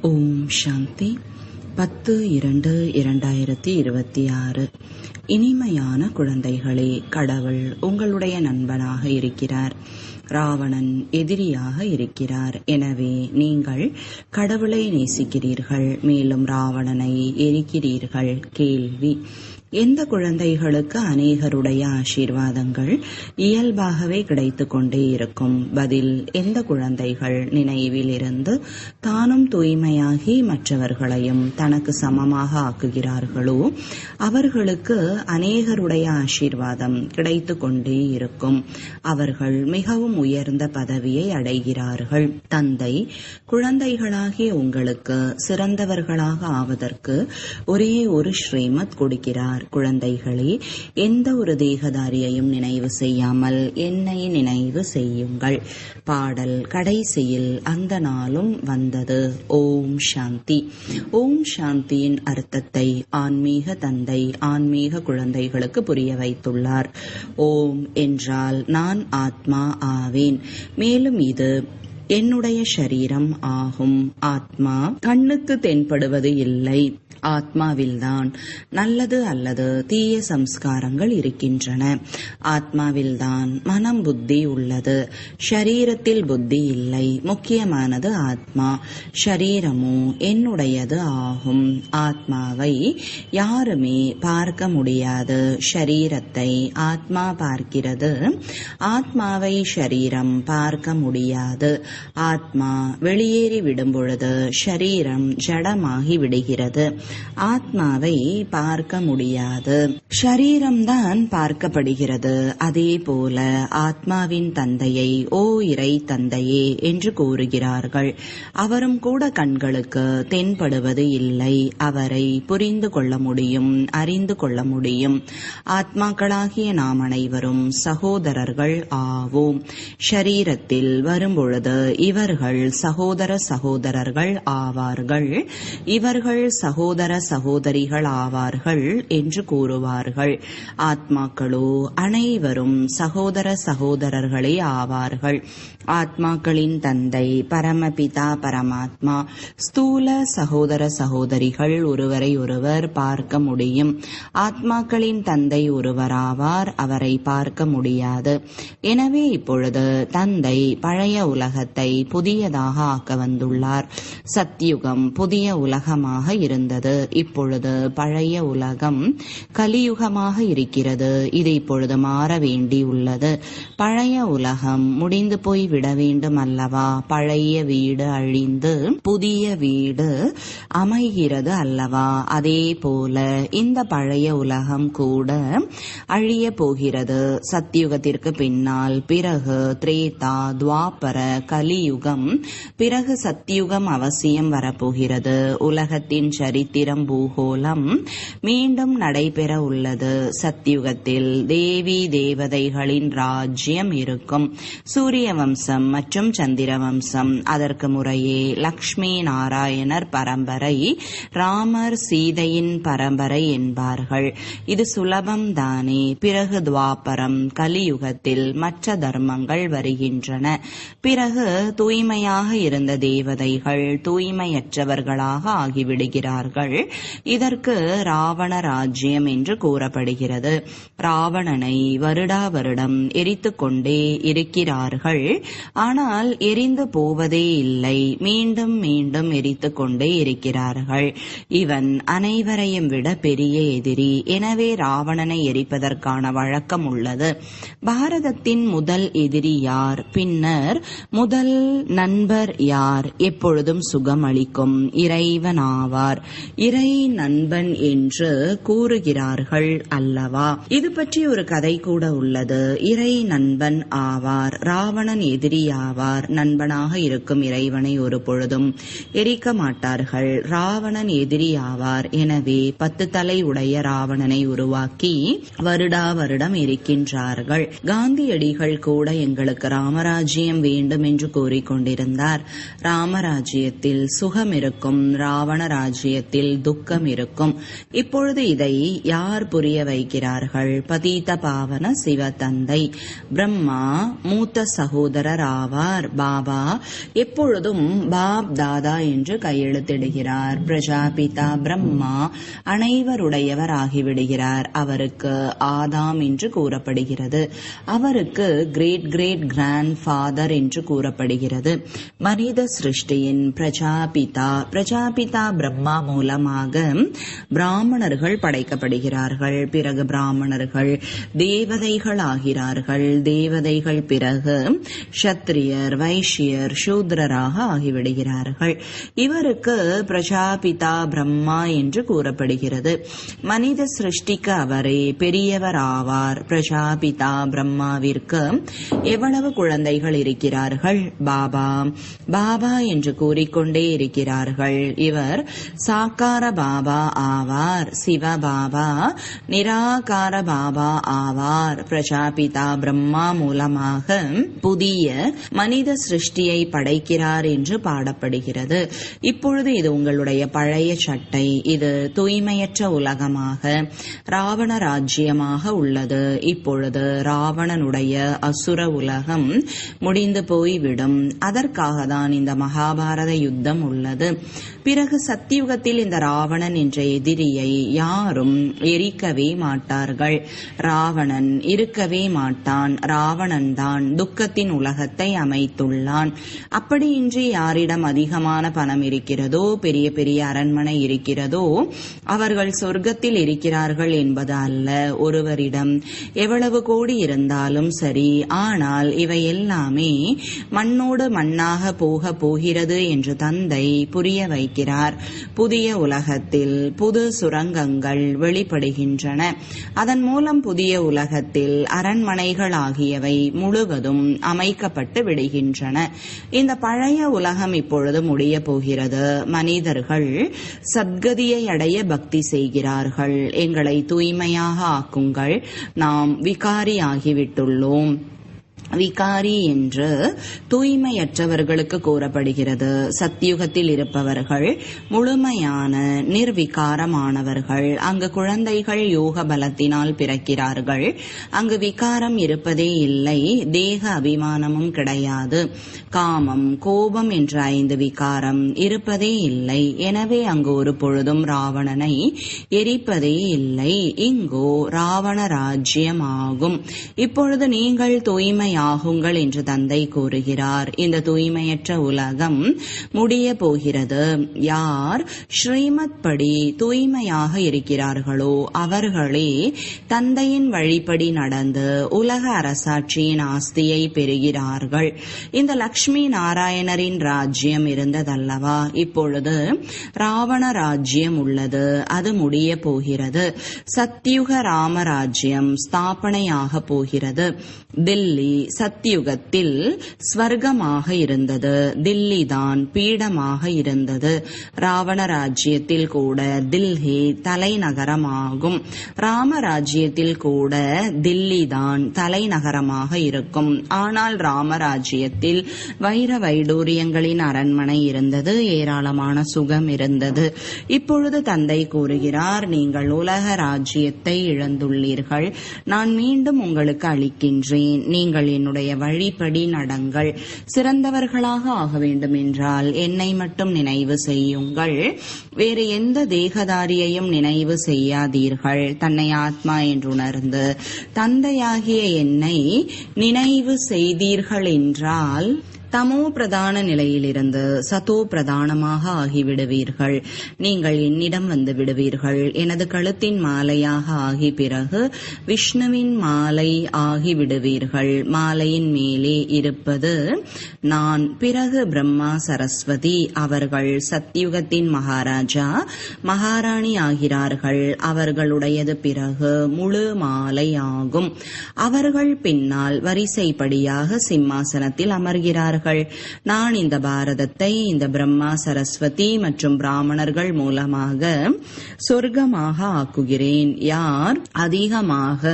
ஓம் சாந்தி. 10/2/2026. இனிமையான குழந்தைகளே, கடவுள் உங்களுடைய நண்பனாக இருக்கிறார். ராவணன் எதிரியாக இருக்கிறார். எனவே நீங்கள் கடவுளை நேசிக்கிறீர்கள், மேலும் ராவணனை எரிக்கிறீர்கள். கேள்வி: எந்த குழந்தைகளுக்கு அநேகருடைய ஆசீர்வாதங்கள் இயல்பாகவே கிடைத்து கொண்டே இருக்கும்? பதில்: எந்த குழந்தைகள் நினைவில் இருந்து தானும் தூய்மையாகி மற்றவர்களையும் தனக்கு சமமாக ஆக்குகிறார்களோ அவர்களுக்கு அநேகருடைய ஆசீர்வாதம் கிடைத்து கொண்டே இருக்கும். அவர்கள் மிகவும் உயர்ந்த பதவியை அடைகிறார்கள். தந்தை குழந்தைகளாகிய உங்களுக்கு சிறந்தவர்களாக ஆவதற்கு ஒரே ஒரு ஸ்ரீமத் கொடுக்கிறார். குழந்தைகளே, எந்த ஒரு தேகதாரியையும் நினைவு செய்யாமல் என்னை நினைவு செய்யுங்கள். பாடல் கடைசியில் அந்த நாளும் வந்தது. ஓம் சாந்தி. ஓம் சாந்தியின் அர்த்தத்தை ஆன்மீக தந்தை ஆன்மீக குழந்தைகளுக்கு புரிய வைத்துள்ளார். ஓம் என்றால் நான் ஆத்மா ஆவேன், மேலும் இது என்னுடைய சரீரம் ஆகும். ஆத்மா கண்ணுக்கு தென்படுவது இல்லை. ஆத்மாவில்தான் நல்லது அல்லது தீய சம்ஸ்காரங்கள் இருக்கின்றன. ஆத்மாவில்தான் மனம் புத்தி உள்ளது. ஷரீரத்தில் புத்தி இல்லை. முக்கியமானது ஆத்மா. ஷரீரமோ என்னுடையது ஆகும். ஆத்மாவை யாருமே பார்க்க முடியாது. ஷரீரத்தை ஆத்மா பார்க்கிறது. ஆத்மாவை ஷரீரம் பார்க்க முடியாது. ஆத்மா வெளியேறி விடும் பொழுது ஷரீரம் ஜடமாகி விடுகிறது. ஆத்மாவை பார்க்க முடியாது. ஷரீரம்தான் பார்க்கப்படுகிறது. அதே போல ஆத்மாவின் தந்தையை ஓ இறை தந்தையே என்று கூறுகிறார்கள். அவரும் கூட கண்களுக்கு தென்படுவது இல்லை. அவரை புரிந்து கொள்ள முடியும், அறிந்து கொள்ள முடியும். ஆத்மாக்களாகிய நாம் அனைவரும் சகோதரர்கள் ஆவோம். ஷரீரத்தில் வரும்பொழுது இவர்கள் சகோதர சகோதரர்கள் ஆவார்கள். இவர்கள் சகோதர சகோதரிகள் ஆவார்கள் என்று கூறுவார்கள். ஆத்மாக்களோ அனைவரும் சகோதர சகோதரர்களே ஆவார்கள். ஆத்மாக்களின் தந்தை பரமபிதா பரமாத்மா. ஸ்தூல சகோதர சகோதரிகள் ஒருவரை ஒருவர் பார்க்க முடியும். ஆத்மாக்களின் தந்தை ஒருவராவார், அவரை பார்க்க முடியாது. எனவே இப்பொழுது தந்தை பழைய உலகத்தை புதியதாக ஆக்க வந்துள்ளார். சத்யுகம் புதிய உலகமாக இருந்தது. இப்பொழுது பழைய உலகம் கலியுகமாக இருக்கிறது. இது இப்பொழுது மாற வேண்டியுள்ளது. பழைய உலகம் முடிந்து போய் விட வேண்டும் அல்லவா? பழைய வீடு அழிந்து புதிய வீடு அமைகிறது அல்லவா? அதே போல இந்த பழைய உலகம் கூட அழிய போகிறது. சத்யுகத்திற்கு பின்னால் பிறகு திரேதா, துவாபர, கலியுகம், பிறகு சத்யுகம் அவசியம் வரப்போகிறது. உலகத்தின் சரித்திரம் பூகோளம் மீண்டும் நடைபெற உள்ளது. சத்யுகத்தில் தேவி தேவதைகளின் ராஜ்யம் இருக்கும். சூரிய வம்சம் மற்றும் சந்திர வம்சம். அதற்கு முறையே லக்ஷ்மி நாராயணர் பரம்பரை, ராமர் சீதையின் பரம்பரை என்பார்கள். இது சுலபம் தானே. பிறகு துவாபரம், கலியுகத்தில் மற்ற தர்மங்கள் வருகின்றன. பிறகு தூய்மையாக இருந்த தேவதைகள் தூய்மையற்றவர்களாக ஆகிவிடுகிறார்கள். இதற்கு ராவண ராஜ்யம் என்று கூறப்படுகிறது. ராவணனை வருடா வருடம் எரித்து கொண்டே இருக்கிறார்கள். ஆனால் எரிந்து போவதே இல்லை. மீண்டும் மீண்டும் எரித்து கொண்டே இருக்கிறார்கள். இவன் அனைவரையும் விட பெரிய எதிரி. எனவே ராவணனை எரிப்பதற்கான வழக்கம் உள்ளது. பாரதத்தின் முதல் எதிரி யார்? பின்னர் முதல் நண்பர் யார்? எப்பொழுதும் சுகம் அளிக்கும் இறைவன் ஆவார். இறை நண்பன் என்று கூறுகிறார்கள் அல்லவா? இது பற்றி ஒரு கதை கூட உள்ளது. இறை நண்பன் ஆவார். ராவணன் எதிரி ஆவார். நண்பனாக இருக்கும் இறைவனை ஒரு பொழுதும் எரிக்க மாட்டார்கள். ராவணன் எதிரி ஆவார். எனவே 10 தலை உடைய ராவணனை உருவாக்கி வருடா வருடம் இருக்கின்றார்கள். காந்தியடிகள் கூட எங்களுக்கு ராமராஜ்யம் வேண்டும் என்று கூறிக்கொண்டிருந்தார். ராமராஜ்யத்தில் சுகம் இருக்கும், ராவண ராஜ்யத்தில் மனதில் துக்கம் இருக்கும். இப்பொழுது இதை யார் புரிய வைக்கிறார்கள்? பதீத பாவன சிவ தந்தை பிரம்மா மூத்த சகோதரர் ஆவார். பாபா எப்பொழுதும் பாப் தாதா என்று கையெழுத்திடுகிறார். பிரஜாபிதா பிரம்மா அனைவருடையவர் ஆகிவிடுகிறார். அவருக்கு ஆதாம் என்று கூறப்படுகிறது. அவருக்கு கிரேட் கிரேட் கிராண்ட் ஃபாதர் என்று கூறப்படுகிறது. மனித சிருஷ்டியின் பிரஜாபிதா பிரம்மா மூலமாக பிராமணர்கள் படைக்கப்படுகிறார்கள். பிறகு பிராமணர்கள் தேவதைகள் ஆகிறார்கள். தேவதைகள் பிறகு சத்திரியர் வைஷ்யர் சூத்ரராக ஆகிவிடுகிறார்கள். இவருக்கு பிரஜாபிதா பிரம்மா என்று கூறப்படுகிறது. மனித சிருஷ்டிக்கு அவரே பெரியவர் ஆவார். பிரஜாபிதா பிரம்மாவிற்கு எவ்வளவு குழந்தைகள் இருக்கிறார்கள்? பாபா பாபா என்று கூறிக்கொண்டே இருக்கிறார்கள். இவர் சாக்கார பாபா ஆவார். சிவ பாபா நிராகார பாபா ஆவார். பிரஜாபிதா பிரம்மா மூலமாக புதிய மனித சிருஷ்டியை படைக்கிறார் என்று பாடப்படுகிறது. இப்பொழுது இது உங்களுடைய பழைய சட்டை. இது தூய்மையற்ற உலகமாக ராவண ராஜ்யமாக உள்ளது. இப்பொழுது ராவணனுடைய அசுர உலகம் முடிந்து போய்விடும். அதற்காக தான் இந்த மகாபாரத யுத்தம் உள்ளது. பிறகு சத்தியுகத்தில் இந்த ராவணன் என்ற எதிரியை யாரும் எரிக்கவே மாட்டார்கள். ராவணன் இருக்கவே மாட்டான். ராவணன் தான் துக்கத்தின் உலகத்தை அமைத்துள்ளான். அப்படியின்றி யாரிடம் அதிகமான பணம் இருக்கிறதோ, பெரிய பெரிய அரண்மனை இருக்கிறதோ, அவர்கள் சொர்க்கத்தில் இருக்கிறார்கள் என்பது அல்ல. ஒருவரிடம் எவ்வளவு கோடி இருந்தாலும் சரி, ஆனால் இவை எல்லாமே மண்ணோடு மண்ணாக போகிறது என்று தந்தை புரிய வைக்கிறார். புதிய உலகத்தில் புது சுரங்கங்கள் வெளிப்படுகின்றன. அதன் மூலம் புதிய உலகத்தில் அரண்மனைகள் ஆகியவை முழுவதும் அமைக்கப்பட்டு விடுகின்றன. இந்த பழைய உலகம் இப்பொழுது முடிய போகிறது. மனிதர்கள் சத்கதியை அடைய பக்தி செய்கிறார்கள். எங்களை தூய்மையாக ஆக்குங்கள், நாம் விகாரி ஆகிவிட்டுள்ளோம். விகாரி என்று தூய்மையற்றவர்களுக்கு கூறப்படுகிறது. சத்தியுகத்தில் இருப்பவர்கள் முழுமையான நிர்விகாரமானவர்கள். அங்கு குழந்தைகள் யோக பலத்தினால் பிறக்கிறார்கள். அங்கு விகாரம் இருப்பதே இல்லை. தேக அபிமானமும் கிடையாது. காமம் கோபம் என்ற 5 விகாரம் இருப்பதே இல்லை. எனவே அங்கு ஒரு பொழுதும் ராவணனை எரிப்பதே இல்லை. இங்கோ ராவண ராஜ்யமாகும். இப்பொழுது நீங்கள் தூய்மையாகுங்கள் என்று தந்தை கூறுகிறார். இந்த தூய்மையற்ற உலகம் முடிய போகிறது. யார் ஸ்ரீமத் படி தூய்மையாக இருக்கிறார்களோ அவர்களே தந்தையின் வழிப்படி நடந்து உலக அரசாட்சியின் ஆஸ்தியை பெறுகிறார்கள். இந்த லக்ஷ்மி நாராயணரின் ராஜ்யம் இருந்ததல்லவா? இப்பொழுது ராவண ராஜ்யம் உள்ளது. அது முடிய போகிறது. சத்யுக ராமராஜ்யம் ஸ்தாபனையாக போகிறது. தில்லி சத்யுகத்தில் ஸ்வர்க்கமாக இருந்தது. தில்லி தான் பீடமாக இருந்தது. ராவண ராஜ்யத்தில் கூட தில்லி தலைநகரமாகும். ராமராஜ்யத்தில் கூட தில்லி தான் தலைநகரமாக இருக்கும். ஆனால் ராமராஜ்யத்தில் வைர வைடூரியங்களின் அரண்மனை இருந்தது. ஏராளமான சுகம் இருந்தது. இப்பொழுது தந்தை கூறுகிறார், நீங்கள் உலக ராஜ்யத்தை இழந்துள்ளீர்கள். நான் மீண்டும் உங்களுக்கு அளிக்கின்றேன். நீங்கள் என்னுடைய வழிப்படி நடங்கள். சிறந்தவர்களாக ஆக வேண்டும் என்றால் என்னை மட்டும் நினைவு செய்யுங்கள். வேறு எந்த தேகதாரியையும் நினைவு செய்யாதீர்கள். தன்னை ஆத்மா என்று உணர்ந்து தந்தையாகிய என்னை நினைவு செய்தீர்கள் என்றால் தமோ பிரதான நிலையிலிருந்து சதோ பிரதானமாக ஆகிவிடுவீர்கள். நீங்கள் என்னிடம் வந்து விடுவீர்கள். எனது கழுத்தின் மாலையாக ஆகி பிறகு விஷ்ணுவின் மாலை ஆகிவிடுவீர்கள். மாலையின் மேலே இருப்பது நான். பிறகு பிரம்மா சரஸ்வதி அவர்கள் சத்யுகத்தின் மகாராஜா மகாராணி ஆகிறார்கள். அவர்களுடையது பிறகு முழு மாலை ஆகும். அவர்கள் பின்னால் வரிசைப்படியாக சிம்மாசனத்தில் அமர்கிறார்கள். கூறுகிறார்கள், நான் இந்த பாரதத்தை இந்த பிரம்மா, சரஸ்வதி மற்றும் பிராமணர்கள் மூலமாக சொர்க்கமாக ஆக்குகிறேன். யார் அதிகமாக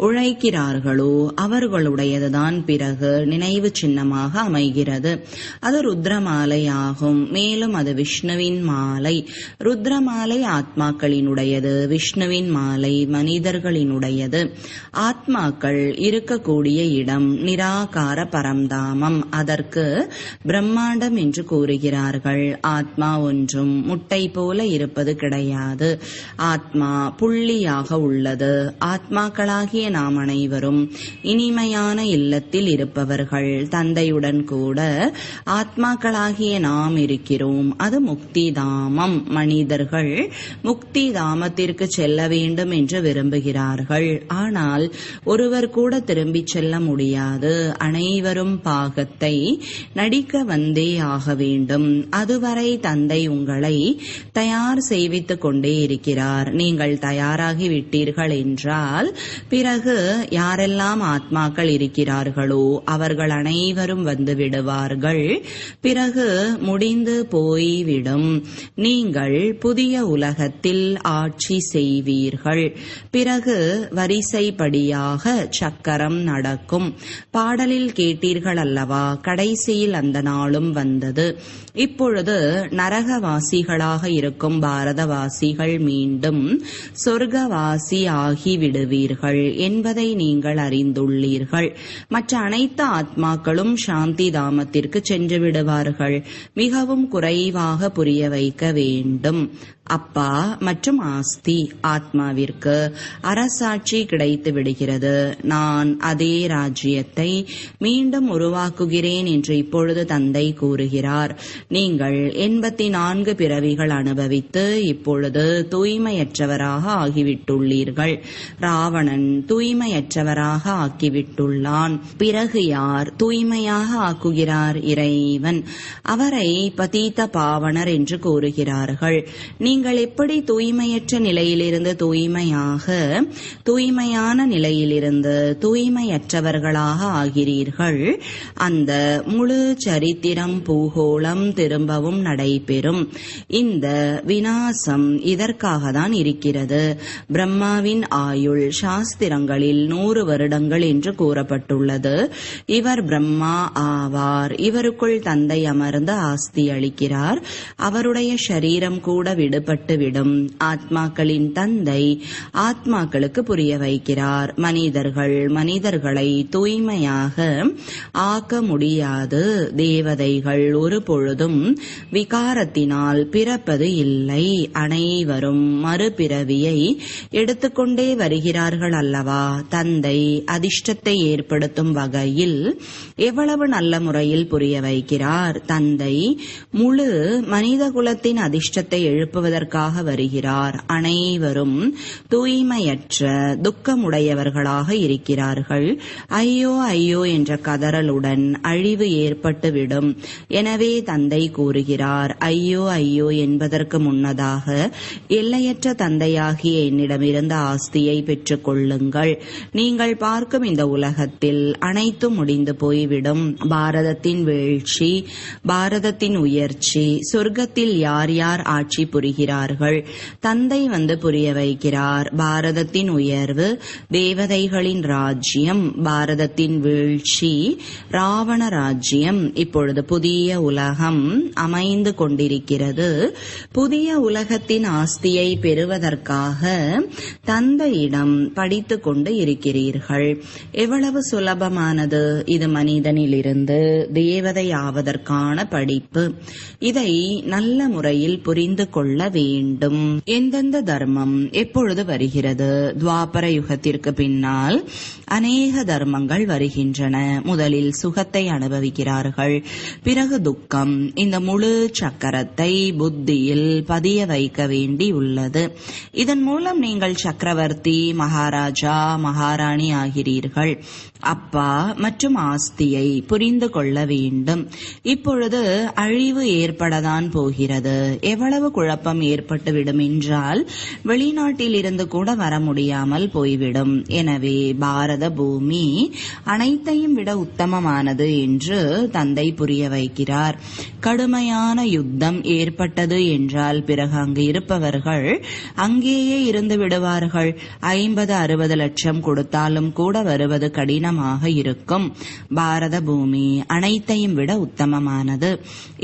உழைக்கிறார்களோ அவர்களுடையதுதான் பிறகு நினைவு சின்னமாக அமைகிறது. அது ருத்ரமாலை ஆகும். மேலும் அது விஷ்ணுவின் மாலை. ருத்ரமாலை ஆத்மாக்களினுடையது, விஷ்ணுவின் மாலை மனிதர்களினுடையது. ஆத்மாக்கள் இருக்கக்கூடிய இடம் நிராகார பரம்தாமம். அதற்கு பிரம்மாண்டம் என்று கூறுகிறார்கள். ஆத்மா ஒன்றும் முட்டை போல இருப்பது கிடையாது. ஆத்மா புள்ளியாக உள்ளது. ஆத்மாக்களாகிய நாம் அனைவரும் இனிமையான இல்லத்தில் இருப்பவர்கள். தந்தையுடன் கூட ஆத்மாக்களாகிய நாம் இருக்கிறோம். அது முக்தி தாமம். மனிதர்கள் முக்தி தாமத்திற்கு செல்ல வேண்டும் என்று விரும்புகிறார்கள். ஆனால் ஒருவர் கூட திரும்பி செல்ல முடியாது. அனைவரும் பாகத்தை நடிக்க வந்தே ஆக வேண்டும். அதுவரை தந்தை உங்களை தயார் செய்வித்துக் கொண்டே இருக்கிறார். நீங்கள் தயாராகி விட்டீர்கள் என்றால் பிறகு யாரெல்லாம் ஆத்மாக்கள் இருக்கிறார்களோ அவர்கள் அனைவரும் வந்து விடுவார்கள். பிறகு முடிந்து போய்விடும். நீங்கள் புதிய உலகத்தில் ஆட்சி செய்வீர்கள். பிறகு வரிசைப்படியாக சக்கரம் நடக்கும். பாடலில் கேட்டீர்கள் அல்லவா, கடைசியில் அந்த நாளும் வந்தது. இப்பொழுது நரகவாசிகளாக இருக்கும் பாரதவாசிகள் மீண்டும் சொர்க்கவாசி ஆகிவிடுவீர்கள் என்பதை நீங்கள் அறிந்துள்ளீர்கள். மற்ற அனைத்து ஆத்மாக்களும் சாந்தி தாமத்திற்கு சென்று விடுவார்கள். மிகவும் குறைவாக புரிய வைக்க வேண்டும். அப்பா மற்றும் ஆஸ்தி ஆத்மாவிற்கு அரசாட்சி கிடைத்து விடுகிறது. நான் அதே ராஜ்யத்தை மீண்டும் உருவாக்குகிறேன் என்று இப்பொழுது தந்தை கூறுகிறார். நீங்கள் 84 பிறவிகள் அனுபவித்து இப்பொழுது தூய்மையற்றவராக ஆகிவிட்டுள்ளீர்கள். ராவணன் தூய்மையற்றவராக ஆக்கிவிட்டுள்ளான். பிறகு யார் தூய்மையாக ஆக்குகிறார்? இறைவன். அவரை பதீத பாவனர் என்று கூறுகிறார்கள். நீங்கள் எப்படி தூய்மையற்ற நிலையிலிருந்து தூய்மையான நிலையிலிருந்து தூய்மையற்றவர்களாக ஆகிறீர்கள்? அந்த முழு சரித்திரம் பூகோளம் திரும்பவும் நடைபெறும். இந்த விநாசம் இதற்காக தான் இருக்கிறது. பிரம்மாவின் ஆயுள் சாஸ்திரங்களில் 100 வருடங்கள் என்று கூறப்பட்டுள்ளது. இவர் பிரம்மா ஆவார். இவருக்குள் தந்தை அமர்ந்து ஆஸ்தி அளிக்கிறார். அவருடைய சரீரம் கூட விடுபட்டுவிடும். ஆத்மாக்களின் தந்தை ஆத்மாக்களுக்கு புரிய வைக்கிறார். மனிதர்களை தூய்மையாக ஆக்க முடியாது. தேவதைகள் ஒரு பொழுதும் விகாரத்தினால் பிறப்பது இல்லை. அனைவரும் மறுபிறவியை எடுத்துக்கொண்டே வருகிறார்கள் அல்லவா? தந்தை அதிர்ஷ்டத்தை ஏற்படுத்தும் வகையில் எவ்வளவு நல்ல முறையில் புரிய வைக்கிறார். தந்தை முழு மனித குலத்தின் அதிர்ஷ்டத்தை எழுப்புவதற்காக வருகிறார். அனைவரும் தூய்மையற்ற துக்கமுடையவர்களாக இருக்கிறார்கள். ஐயோ ஐயோ என்ற கதறலுடன் அழிவு ஏற்பட்டுவிடும். எனவே தந்தை கூறுகிறார், ஐயோ ஐயோ என்பதற்கு முன்னதாக எல்லையற்ற தந்தையாகிய என்னிடமிருந்த ஆஸ்தியை பெற்றுக் கொள்ளுங்கள். நீங்கள் பார்க்கும் இந்த உலகத்தில் அனைத்தும் முடிந்து போய்விடும். பாரதத்தின் வீழ்ச்சி, பாரதத்தின் உயர்ச்சி, சொர்க்கத்தில் யார் யார் ஆட்சி புரிகிறார்கள், தந்தை வந்து புரிய வைக்கிறார். பாரதத்தின் உயர்வு தேவதைகளின் ராஜ்யம், பாரதத்தின் வீழ்ச்சி ராவண ராஜ்யம். இப்பொழுது புதிய உலகம் அமைந்து கொண்டிருக்கிறது. புதிய உலகத்தின் ஆஸ்தியை பெறுவதற்காக தந்தையிடம் படித்துக் கொண்டு இருக்கிறீர்கள். எவ்வளவு சுலபமானது இது! மனிதனிலிருந்து தேவதை ஆவதற்கான படிப்பு. இதை நல்ல முறையில் புரிந்து கொள்ள வேண்டும். எந்தெந்த தர்மம் எப்பொழுது வருகிறது? துவாபர யுகத்திற்கு பின்னால் அநேக தர்மங்கள் வருகின்றன. முதலில் சுகத்தை அனுபவிக்கிறார்கள், பிறகு துக்கம். இந்த முழு சக்கரத்தை புத்தியில் பதிய வைக்க வேண்டி உள்ளது. இதன் மூலம் நீங்கள் சக்கரவர்த்தி, மகாராஜா, மகாராணி ஆகிறீர்கள். அப்பா மற்றும் ஆஸ்தியை புரிந்து கொள்ள வேண்டும். இப்பொழுது அழிவு ஏற்படத்தான் போகிறது. எவ்வளவு குழப்பம் தாக்கம் ஏற்பட்டுவிடும் என்றால் வெளிநாட்டில் இருந்து கூட வர முடியாமல் போய்விடும். எனவே பாரத பூமி அனைத்தையும் விட உத்தமமானது என்று தந்தை புரிய வைக்கிறார். கடுமையான யுத்தம் ஏற்பட்டது என்றால் பிறகு அங்கு இருப்பவர்கள் அங்கேயே இருந்து விடுவார்கள். 50-60 லட்சம் கொடுத்தாலும் கூட வருவது கடினமாக இருக்கும். பாரத பூமி அனைத்தையும் விட உத்தமமானது.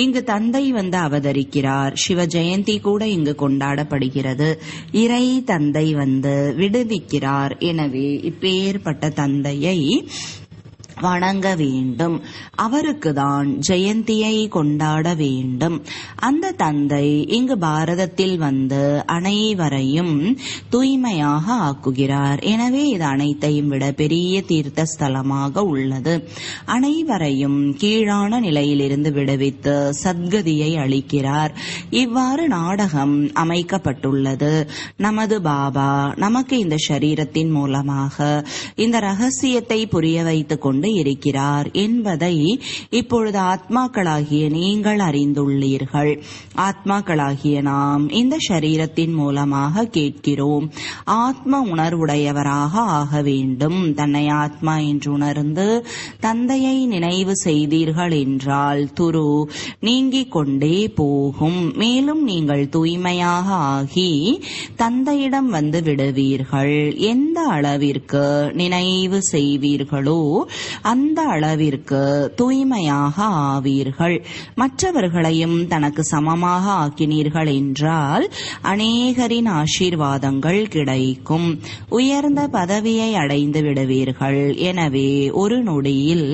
இங்கு தந்தை வந்து அவதரிக்கிறார். சிவ ஜெயந்தி கூட இங்கு கொண்டாடப்படுகிறது. இறை தந்தை வந்து விடுவிக்கிறார். எனவே இப்பேற்பட்ட தந்தையை வணங்க வேண்டும். அவருக்கு தான் ஜெயந்தியை கொண்டாட வேண்டும். அந்த தந்தை இங்கு பாரதத்தில் வந்து அனைவரையும் தூய்மையாக ஆக்குகிறார். எனவே இது அனைத்தையும் விட பெரிய தீர்த்த ஸ்தலமாக உள்ளது. அனைவரையும் கீழான நிலையிலிருந்து விடுவித்து சத்கதியை அளிக்கிறார். இவ்வாறு நாடகம் அமைக்கப்பட்டுள்ளது. நமது பாபா நமக்கு இந்த சரீரத்தின் மூலமாக இந்த ரகசியத்தை புரிய வைத்துக் கொண்டு இருக்கிறார் என்பதை இப்பொழுது ஆத்மாக்களாகிய நீங்கள் அறிந்துள்ளீர்கள். ஆத்மாக்களாகிய நாம் இந்த சரீரத்தின் மூலமாக கேட்கிறோம். ஆத்ம உணர்வுடையவராக ஆக வேண்டும். தன்னை ஆத்மா என்று உணர்ந்து தந்தையை நினைவு செய்தீர்கள் என்றால் துரு நீங்கிக் கொண்டே போகும். மேலும் நீங்கள் தூய்மையாக ஆகி தந்தையிடம் வந்து விடுவீர்கள். எந்த அளவிற்கு நினைவு செய்வீர்களோ அந்த அளவிற்கு தூய்மையாக ஆவீர்கள். மற்றவர்களையும் தனக்கு சமமாக ஆக்கினீர்கள் என்றால் அநேகரின் ஆசீர்வாதங்கள் கிடைக்கும். உயர்ந்த பதவியை அடைந்து விடுவீர்கள். எனவே ஒரு நொடியில்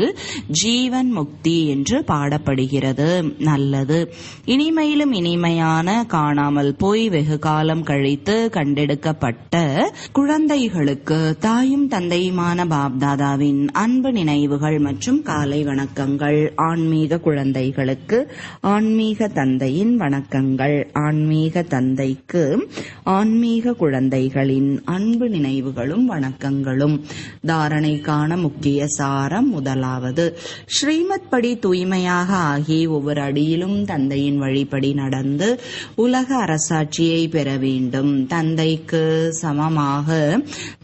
ஜீவன் முக்தி என்று பாடப்படுகிறது. நல்லது. இனிமையிலும் இனிமையான காணாமல் போய் வெகு காலம் கழித்து கண்டெடுக்கப்பட்ட குழந்தைகளுக்கு தாயும் தந்தையுமான பாப்தாதாவின் அன்பு நினைவுகள் மற்றும் காலை வணக்கங்கள். ஆன்மீக குழந்தைகளுக்கு ஆன்மீக தந்தையின் வணக்கங்கள். ஆன்மீக தந்தைக்கு ஆன்மீக குழந்தைகளின் அன்பு நினைவுகளும் வணக்கங்களும். தாரணைக்கான முக்கிய சாரம். முதலாவது, ஸ்ரீமத் படி தூய்மையாக ஆகி ஒவ்வொரு அடியிலும் தந்தையின் வழிபடி நடந்து உலக அரசாட்சியை பெற வேண்டும். தந்தைக்கு சமமாக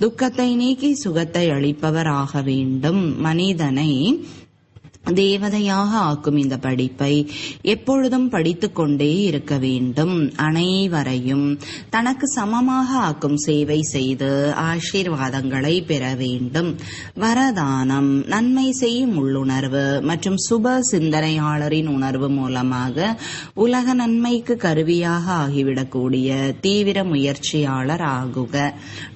துக்கத்தை நீக்கி சுகத்தை அளிப்பவர் ஆக வேண்டும். மனிதனை தேவதையாக ஆக்கும் இந்த படிப்பை எப்பொழுதும் படித்துக் கொண்டே இருக்க வேண்டும். அனைவரையும் தனக்கு சமமாக ஆக்கும் சேவை செய்து ஆசீர்வாதங்களை பெற வேண்டும். வரதானம். நன்மை செய்யும் உள்ளுணர்வு மற்றும் சுப சிந்தனையாளரின் உணர்வு மூலமாக உலக நன்மைக்கு கருவியாக ஆகிவிடக்கூடிய தீவிர முயற்சியாளர் ஆகுக.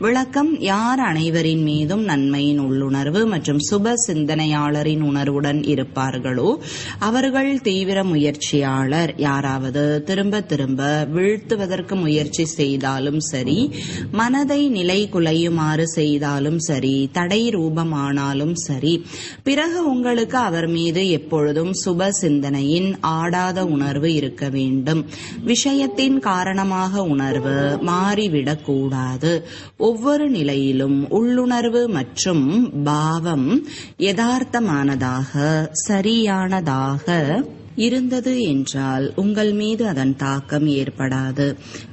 விளக்கம். யார் அனைவரின் மீதும் நன்மையின் உள்ளுணர்வு மற்றும் சுப சிந்தனையாளரின் உணர்வுடன் இருப்பார்களோ அவர்கள் தீவிர முயற்சியாளர். யாராவது திரும்ப திரும்ப வீழ்த்துவதற்கு முயற்சி செய்தாலும் சரி, மனதை நிலை குலையுமாறு செய்தாலும் சரி, தடை ரூபமானாலும் சரி, பிறகு உங்களுக்கு அவர் மீது எப்பொழுதும் சுப சிந்தனையின் ஆடாத உணர்வு இருக்க வேண்டும். விஷயத்தின் காரணமாக உணர்வு மாறிவிடக் கூடாது. ஒவ்வொரு நிலையிலும் உள்ளுணர்வு மற்றும் பாவம் யதார்த்தமானதாக சரியானதாக இருந்தது என்றால் உங்கள் மீது அதன் தாக்கம் ஏற்படாது.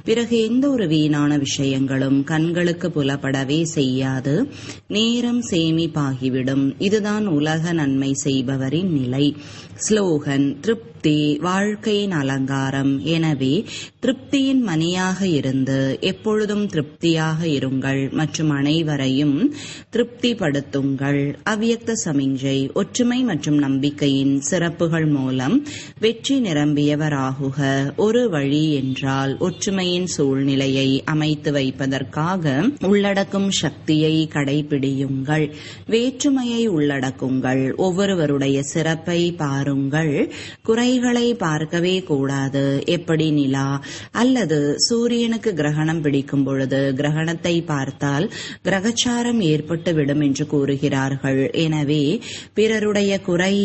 பிறகு எந்த ஒரு வீணான விஷயங்களும் கண்களுக்கு புலப்படவே செய்யாது. நேரம் சேமிப்பாகிவிடும். இதுதான் உலக நன்மை செய்பவரின் நிலை. ஸ்லோகன். திருப்தி வாழ்க்கையின் அலங்காரம். எனவே திருப்தியின் மணியாக இருந்து எப்பொழுதும் திருப்தியாக இருங்கள் மற்றும் அனைவரையும் திருப்திப்படுத்துங்கள். அவ்யக்த சமிஞ்சை. ஒற்றுமை மற்றும் நம்பிக்கையின் சிறப்புகள் மூலம் வெற்றி நிரம்பியவராகுக. ஒரு வழி என்றால் ஒற்றுமையின் சூழ்நிலையை அமைத்து வைப்பதற்காக உள்ளடக்கும் சக்தியை கடைபிடியுங்கள். வேற்றுமையை உள்ளடக்குங்கள். ஒவ்வொருவருடைய சிறப்பை பாருங்கள். குறைகளை பார்க்கவே கூடாது. எப்படி நிலா அல்லது சூரியனுக்கு கிரகணம் பிடிக்கும் பொழுது கிரகணத்தை பார்த்தால் கிரகச்சாரம் ஏற்பட்டுவிடும் என்று கூறுகிறார்கள். எனவே பிறருடைய குறை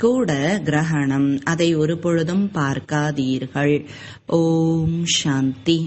கூட கிரகணம். அதை ஒரு பொழுதும் பார்க்காதீர்கள். ஓம் சாந்தி.